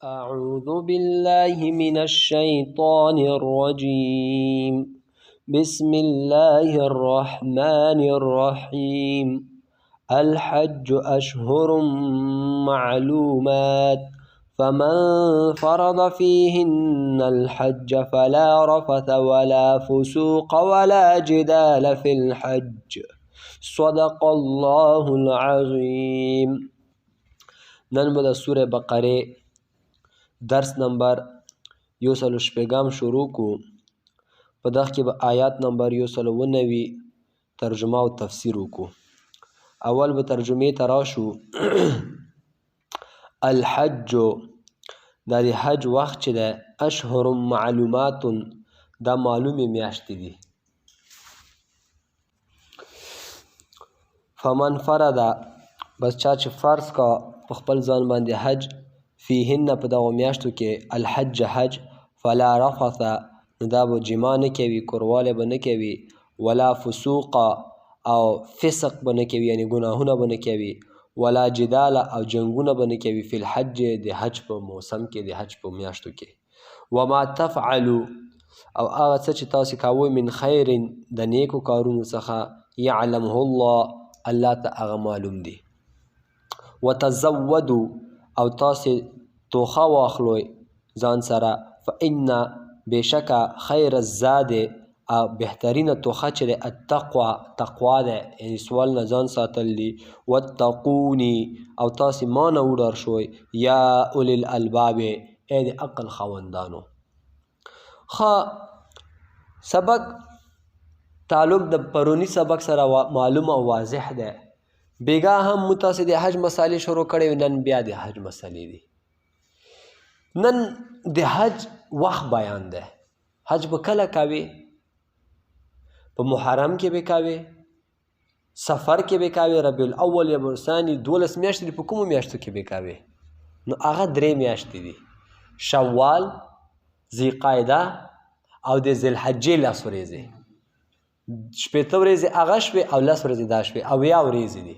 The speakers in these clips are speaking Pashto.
أعوذ بالله من الشيطان الرجيم. بسم الله الرحمن الرحيم. الحج أشهر معلومات، فمن فرض فيهن الحج فلا رفث ولا فسوق ولا جدال في الحج. صدق الله العظيم. نن به د سوره بقره درس نمبر 160 شروع کو. په دغه کې به آیات نمبر 190 ترجمه او تفسیر وکړو. اول به ترجمې ته راشو. الحج دا د حج وخت چې ده اشهر معلومات دا معلومې میاشتې دي. فمن فرد بس چا چې فرض کا په خپل ځان باندې حج فیهن په دغو میاشتو کې الحج حج فلا رفث نو دا به جما نه کوي، کوروالی به نه کوي، ولا فسوق او فسق به نه کوي یعنی ګناهونه به نه کوي، ولا جدال او جنګونه به نه کوي فی الحج د حج په موسم کې د حج په میاشتو کې. وما تفعلوا او هغه څه چې تاسې کوئ من خیر د نیکو کارونو څخه یعلمه الله الله ته هغه معلوم دی. وتزودوا او تاسې توخه واخلوئ ځان سره فإن بېشکه خیر الزاد او بهترینه توخه چې دی التقوا تقوا دی یعنی سوال نه ځان ساتل دي. واتقوني او تاسې ما نه وډار شوئ یا اولی الالباب ای د عقل خاوندانو. ښه سبق تعلق د پرونی سبق سره معلوم او واضح دی. بیګا هم مو تاسې د حج مسالې شروع کړې نن بیا د حج مسالې دي. نن د حج وخت بیان دی. حج به کله کوې؟ په محرم کې به کوې، سفر کې به کوې، ربیع الاول یا ثانی 12 میاشتې دي. په کومو میاشتو کې به کوې؟ نو هغه 3 میاشتې دي: شوال، ذیقعده او د ذوالحجې 10 ورځې. 80 ورځې هغه شوې او 10 ورځې دا شوې، 80 ورځې دي.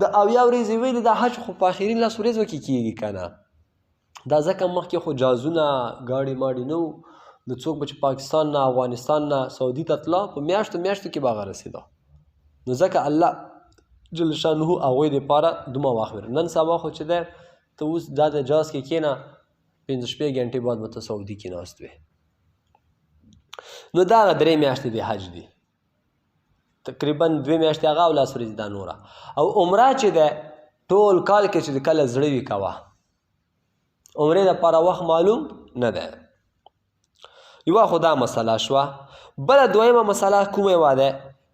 د 80 ورځې ویلې دا حج خو په آخرین 10 ورځو کې کیږي که نه؟ دا ځکه مخکې خو جازونه ګاډي ماډي نه وو. نو څوک به چې پاکستان نه افغانستان نه سعودي ته تله په میاشتو میاشتو کې به هغه رسېده. نو ځکه الله جل شانه هغوی دپاره دومره وخت ورکړ. نن سبا خو چې دی ته اوس دا د جاز کې کښېنه 5-6 ګنټې بعد به ته سعودي کې ناست وې. نو دا هغه 3 میاشتې د حج دي. تقریبا 2 میاشتې هغه او 10 ورځې دا نوره. او عمره چې دی ټول کال کې چې کله زړه وي کوه. عمرې دپاره وخت معلوم نه دی. یوه خو دا مسله شوه. بله دویمه مسله کومه یوه ده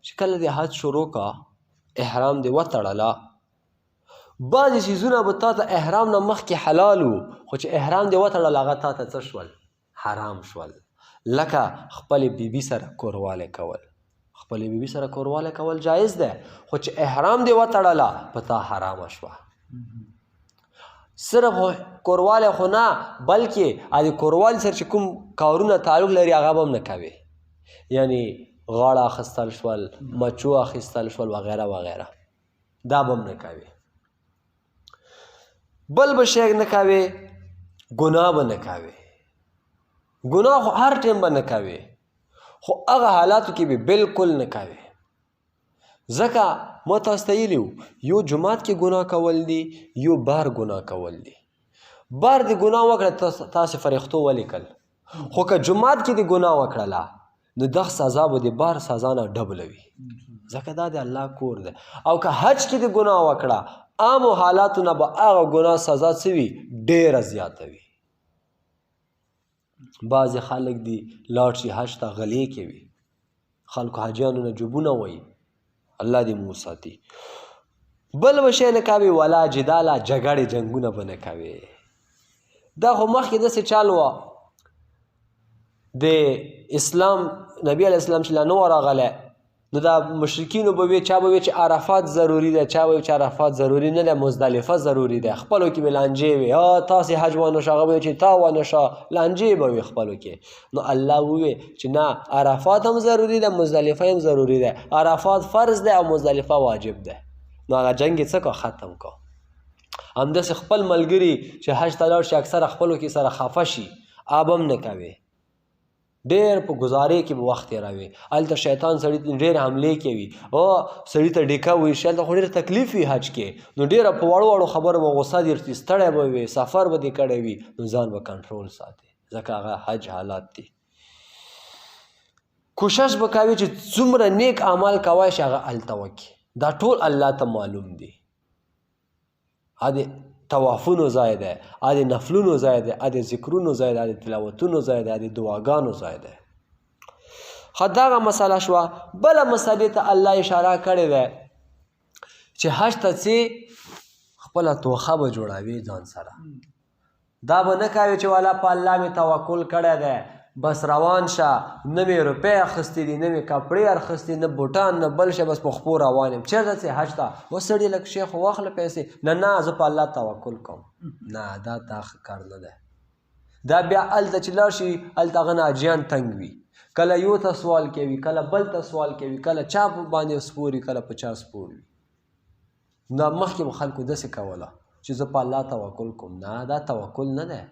چې کله د حج شروع کا احرام دې وتړله، بعضې څیزونه به تا ته احرام نه مخکې حلال وو، خو چې احرام دې وتړل هغه تا ته څه شول؟ حرام شول. لکه خپلې بیبي سره کوروالی کول. خپلې بیبي سره کوروالی کول جایز دی، خو چې احرام دې وتړله په تا حرامه شوه. صرف کوروالی خو نه بلکې د کوروالی سره چې کوم کارونه تعلق لري هغه به هم نه کوې. یعنی غاړه اخیستل شول، مچو اخیستل شول وغیره وغیره، دا به هم نه کوې. بل به شی نه کوې، ګناه به نه کوې. ګناه خو هر ټیم به نه کوې، خو هغه حالاتو کې به بلکل نه کوې. ځکه ما تاسو ته ویلي وو یو جومات کې ګناه کول دي، یو بار ګناه کول دي. بار د ګناه وکړه تاسې فرښتو ولیکل، خو که جومات کې د ګناه وکړله نو دغه سزا به د بار سزا نه ډبله وي، ځکه دا د الله کور دی. او که حج کې د ګناه وکړه عامو حالاتو نه به هغه ګناه سزا څه وي؟ ډېره زیاته وي. بعضې خلک دي لاړ شي حج ته غلې کوي، خلکو حاجیانو نه جوبونه وایي، الله دې مو وساتي. بل به شی نه کوې ولا جداله جګړې جنګونه به نه کوې. دا خو مخکې داسې چال وه د اسلام نبي علیه السلام چې لا نه و راغلی نو دا مشرکینو به وی چا به وی چې عرفات ضروري ده، چا به وی چې عرفات ضروري نه ده، مزدلفه ضروري ده. خپلو کې به لانجې وي، تاسې حج ونه شه، هغه به وی چې تا ونه شه، لانجې به وي خپلو کې. نو الله ووی چې نه، عرفات هم ضروري ده، مزدلفه هم ضروري ده. عرفات فرض ده او مزدلفه واجب ده. نو هغه جنګ یې څه کا؟ ختم کا. همداسې خپل ملګري چې حج ته لاړ شي اکثره خپلو کې سره خفه شي آب هم نه کوي ډېر په ګزارې کې به وخت تېروي هلته شیطان سړي ته ډېرې حملې کوي او سړي ته ډیکه وایي شي هلته خو ډېر تکلیف وي حج کې نو ډېره په وړو وړو خبرو به غوسه دې ورتي ستړی به وي سفر به دې کړی وي نو ځان به کنټرول ساتي ځکه هغه حج حالات دي کوشش به کوي چې څومره نیک اعمال کوی شي هغه هلته وکړي دا ټول الله ته معلوم دي طوافونو ځای دی د نفلونو ځای دی د ذکرونو ځای دی د تلاوتونو ځای دی د دعاګانو ځای دی ښه دغه مسله شوه بله مسلې ته الله اشاره کړې دی چې حج ته ځې خپله توښه به جوړوي ځان سره دا به نه کوي چې والا په الله مې توکل کړی دی بس روان شه نه مې روپۍ اخیستې دي نه مې کپړې اخیستې نه بوټان نه بل شی بس په خپو روان یم چېرته ځې حج ته وسړي لږ شیخ واخله پیسې نه زه په الله توکل کوم نه دا ښه کار نه دی دا بیا هلته چې لاړ شي هلته هغه نه حاجیان تنګ وي کله یو ته سوال کوي کله بل ته سوال کوي کله چا باندې سپوري کله په چا سپور وي نو مخکې به خلکو داسې کوله چې زه په الله توکل کوم نه دا توکل نه دی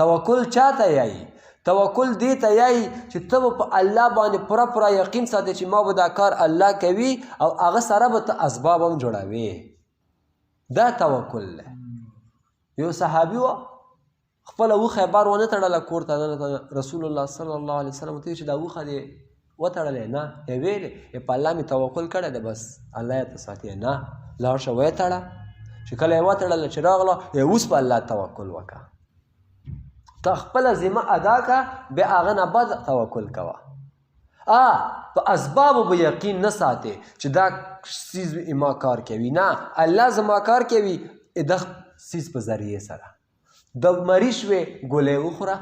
توکل چاته یایي توکل دې ته یایي چې ته به په الله باندې پوره پوره یقین ساتې چې ما به دا کار الله کوي او هغه سره به ته اسباب هم جوړوې دا توکل دی یو صحابي و خپله اوښه یې بار ونه تړله کور ته رسول الله صلی الله علیه وسلم ته چې دا اوښه دې وتړلی نه یې ویلې په الله مې توکل کړی دی بس الله یې ته ساتي نه لاړ شه ویې تړه چې کله یې وتړله چې راغله اوس په الله توکل وکړه ته خپله ذمه ادا که بیا هغه نه بعد توکل کوه په اسبابو به یقین نه ساتې چې دا څیز ما کار کوي نه الله زما کار کوي د څیز په ذریعې سره د مریض شوې ګولۍ وخوره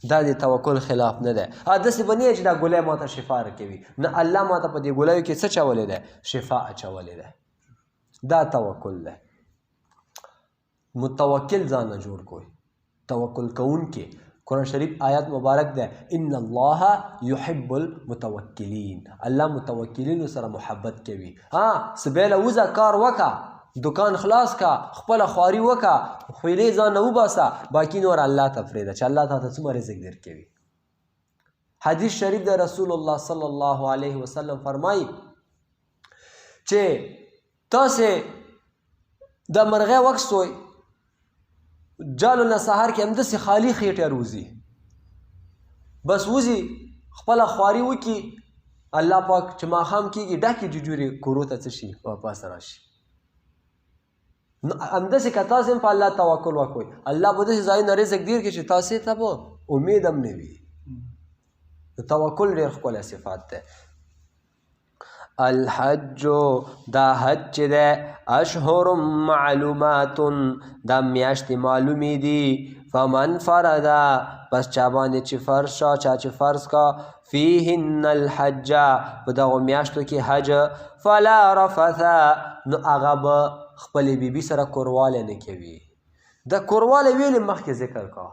دا د توکل خلاف نه دی داسې به نه چې دا ګولۍ ما ته شفا راکوي نه الله ما ته په دې ګولیو کې څه چولی دی شفا اچولی دی دا توکل دی متوکل ځان نه جوړ کوئ توکل کوونکې قرآن شریف آیات مبارک ده ان الله يحب المتوکلین الله متوکلینو سره محبت کوي سبیله وځه کار وکړه دکان خلاص کا خپله خواري وکړه خیرې ځان نه وباسه باقي نور الله ته پرېږده چې الله تا ته څومره رزق درکوي حدیث شریف د رسول الله صلی الله علیه وسلم فرمایي چې تاسې د مرغۍ وکسوئ جالو نه سهار کې همداسې خالي خېټه روزي بس وځي خپله خواري وکړي الله پاک چې ماښام کېږي ډکې جوجورې کورو ته څه شي واپس راشي همداسې که تاسې هم په الله توکل وکړئ الله به داسې ځایونه رزق ډېر کړي چې تاسې ته به امید هم نه وي د توکل ډېر ښکلی صفات دی الحج دا حج چې دی اشهر معلومات دا میاشتې معلومې دي فمن فردا پس چا باندې چې فرض شو چا چې فرض کا فیهن الحج په دغو میاشتو کې حج فلا رفث نو هغه به خپلې بیبي سره کوروالی نه کوي د کوروالی ویلې مخکې ذکر کا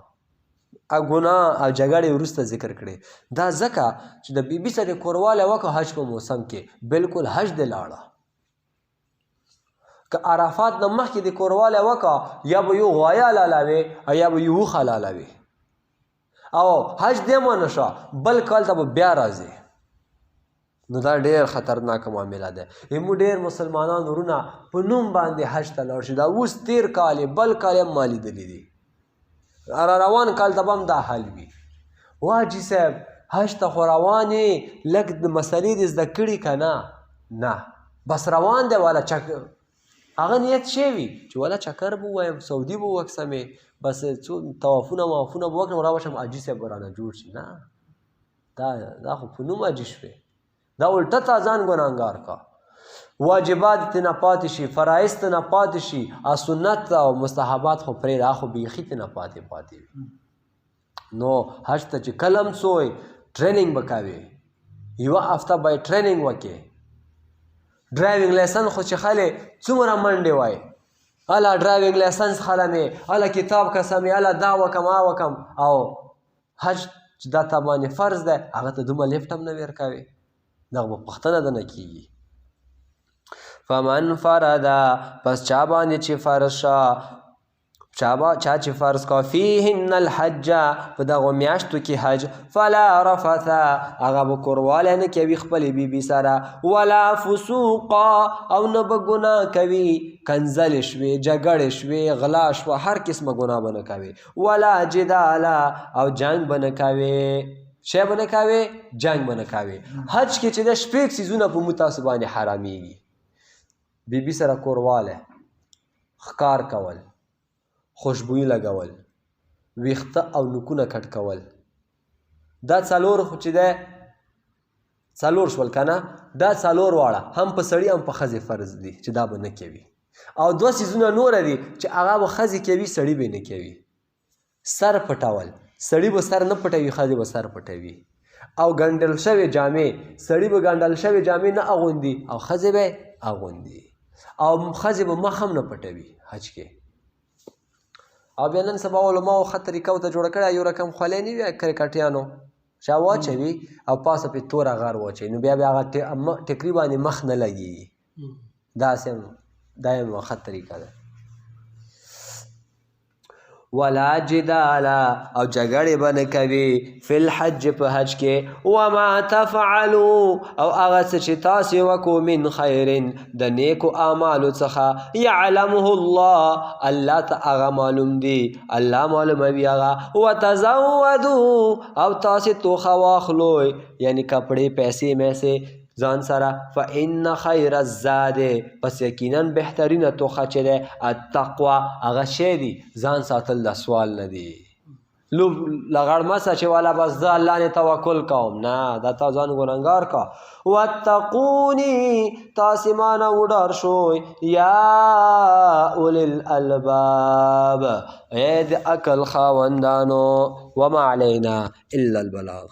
ګناه او جګړې وروسته ذکر کړي دا ځکه چې د بیبي سره کوروالی وکړه حج په موسم کې بالکل حج دې لاړه که عرفات نه مخکې د کوروالی وکړه یا به یو غوایه حلالوي او یا به یو اوښ حلالوي او حج دې ونه شوه بل کال ته به بیا راځي نو دا ډېر خطرناکه معامله ده زموږ ډېر مسلمانان ورونه په نوم باندې حج ته لاړ شي دا اوس تېر کال یې بل کال یې ما لیدلي دي روان کال ته به هم دا حل وي واجي صاحب حج ته خو روان یې لږ د مسلې دې زده کړي که نه بس روان دی والا هغه نیت شی وي چې والا چکر به ووایم سعودي به وکسمې بس څو طوافونه موافونه به وکړم راوشم حاجي صاحب به رانه جوړ شي نه دا خو په نوم حاجي شوې دا الټه تا ځان ګناهګار کا واجبات ته نه پاتې شي فرایض ته نه پاتې شي او سنت او مستحبات خو پرېږده خو بیخي ته نه پاتې وي نو حج ته چې کله هم څوی ټریننګ به کوې یوه هفته به یې ټریننګ وکړې ډرایوینګ لایسنس خو چې خلې څومره منډې وایي هله ډرایوینګ لایسنس خلمې هله کتاب کسمې هله دا وکم وکم او حج چې دا تا باندې فرض دی هغه ته دومره لیفټ هم نه ورکوې دغه به پوښتنه درنه کېږي فمن فردا پس چا باندې چې فرض شه چا چې فرض کا فیهن الحج په دغو میاشتو کې حج فلا رفث هغه به کوروالی نه کوي خپلې بیبي سره ولا فسوقا او نه به ګناه کوي کنځلې شوې جګړې شوې غلا شوه هر قسمه ګناه به نه کوي ولا جداله او جنګ به نه کوي شی به نه کوي جنګ به نه کوي حج کې چې د شپږ څیزونه په مو تاسو باندې حرامېږي بیبي سره کوروالی ښکار کول خوشبویي لګول ویښته او نوکونه کټ کول دا څلور خو چې دی څلور شول که نه دا څلور واړه هم په سړي هم په ښځې فرض دي چې دا به نه کوي او دوه څیزونه نوره دي چې هغه به ښځې کوي سړي به نه کوي سر پټول سړي به سر نه پټوي ښځې به سر پټوي او ګنډل شوې جامې سړي به ګنډل شوې جامې نه اغوندي او ښځې به اغوندي او ښځې به مخ هم نه پټوي حج کې او بیا نن سبا علماو ښه طریقه ورته جوړه کړې یو رقم خولۍ نه وي کرکټیانو چا واچوي او پاسه پې توره غار واچوي نو بیا هغه ټیکري باندې مخ نه لګېږي داسې هم دا هم ښه طریقه ده ولا جدالا او جګړې به نه کوي فی الحج په حج کې وما تفعلوا او هغه څه چې تاسې وکړو من خیر د نیکو اعمالو څخه یعلمه الله الله ته هغه معلوم دی الله معلوموي هغه وتزودوا او تاسې توښه واخلوئ یعنی کپړې پیسې میسې ځان سره فإن خیر الزاد پس یقینا بهترینه توښه چې دی التقوا هغه شی دی ځان ساتل د سوال نه دی لغړمسه چې والا بس زه الله نه توکل کوم نه دا تا ځان ګنهګار کا واتقوني تاسې مانه وډار شوئ یا اولی الالباب ای د عقل خاوندانو وما علینا الا البلاغ